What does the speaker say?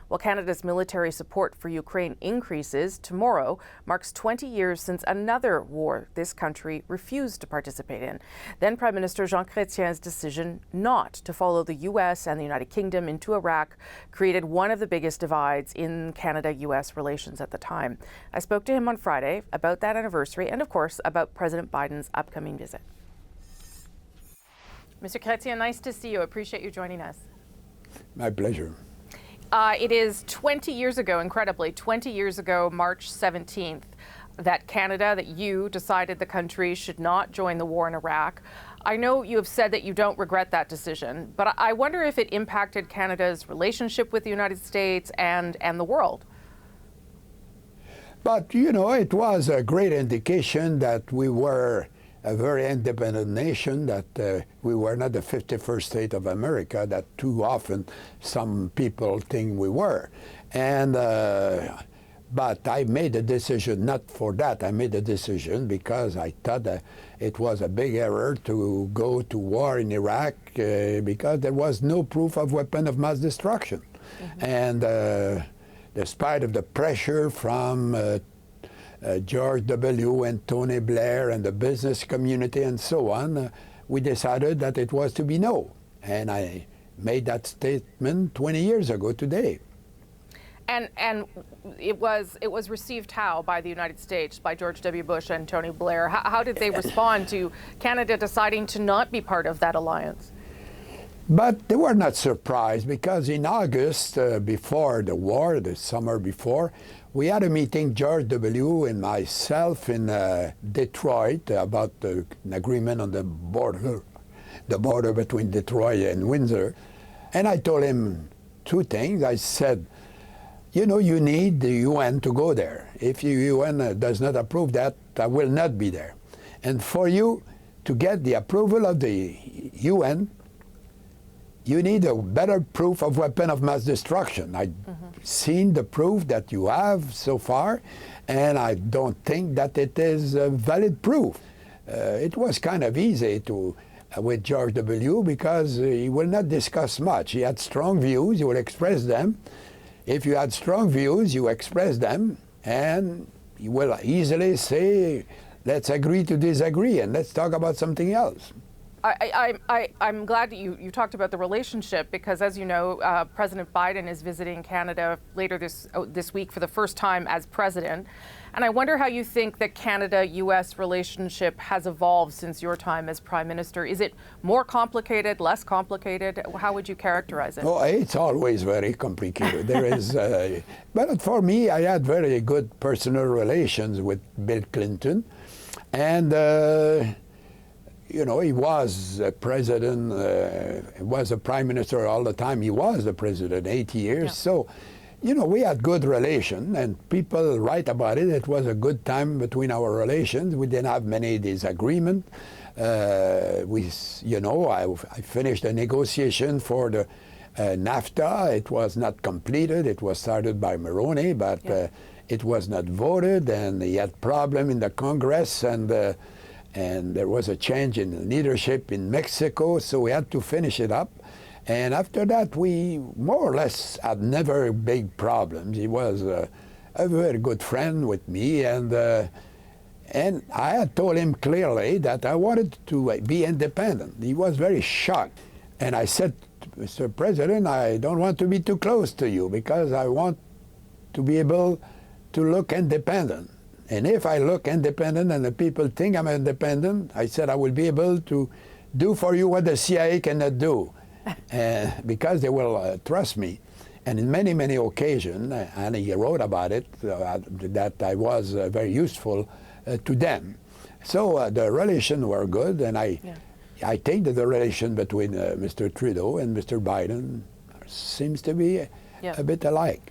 While Canada's military support for Ukraine increases, tomorrow marks 20 years since another war this country refused to participate in. Then Prime Minister Jean Chrétien's decision not to follow the U.S. and the United Kingdom into Iraq created one of the biggest divides in Canada-U.S. relations at the time. I spoke to him on Friday about that anniversary and, of course, about President Biden's upcoming visit. Mr. Chrétien, nice to see you. Appreciate you joining us. My pleasure. It is 20 years ago, incredibly, 20 years ago, March 17th, that Canada, that you decided the country should not join the war in Iraq. I know you have said that you don't regret that decision, but I wonder if it impacted Canada's relationship with the United States and the world. But, you know, it was a great indication that we were a very independent nation, that we were not the 51st state of America that too often some people think we were. And but I made a decision not for that. I made a decision because I thought that it was a big error to go to war in Iraq because there was no proof of weapon of mass destruction. Mm-hmm. And despite of the pressure from George W. and Tony Blair and the business community and so on, we decided that it was to be no. And I made that statement 20 years ago today. And it was received how by the United States, by George W. Bush and Tony Blair? How did they respond to Canada deciding to not be part of that alliance? But they were not surprised because in August, before the war, the summer before, we had a meeting, George W. and myself in Detroit about an agreement on the border between Detroit and Windsor. And I told him two things. I said, you know, you need the UN to go there. If the UN does not approve that, I will not be there. And for you to get the approval of the UN, you need a better proof of weapon of mass destruction. I've seen the proof that you have so far, and I don't think that it is a valid proof. It was kind of easy to with George W. because he will not discuss much. He had strong views, he will express them. If you had strong views, you express them, and you will easily say, let's agree to disagree, and let's talk about something else. I'm glad that you talked about the relationship because, as you know, President Biden is visiting Canada later this week for the first time as president. And I wonder how you think the Canada-U.S. relationship has evolved since your time as Prime Minister. Is it more complicated, less complicated? How would you characterize it? Oh, it's always very complicated. There is, but for me, I had very good personal relations with Bill Clinton. And you know, he was a president, he was a prime minister all the time. He was the president 80 years. Yeah. So, you know, we had good relations, and people write about it. It was a good time between our relations. We didn't have many disagreements. You know, I finished the negotiation for the NAFTA. It was not completed. It was started by Mulroney, but it was not voted, and he had problem in the Congress, and there was a change in leadership in Mexico, so we had to finish it up. And after that, we more or less had never big problems. He was a very good friend with me, and I had told him clearly that I wanted to be independent. He was very shocked. And I said, Mr. President, I don't want to be too close to you because I want to be able to look independent. And if I look independent and the people think I'm independent, I said I will be able to do for you what the CIA cannot do, because they will trust me. And in many, many occasions, and he wrote about it, that I was very useful to them. So the relations were good, and I think that the relation between Mr. Trudeau and Mr. Biden seems to be a bit alike.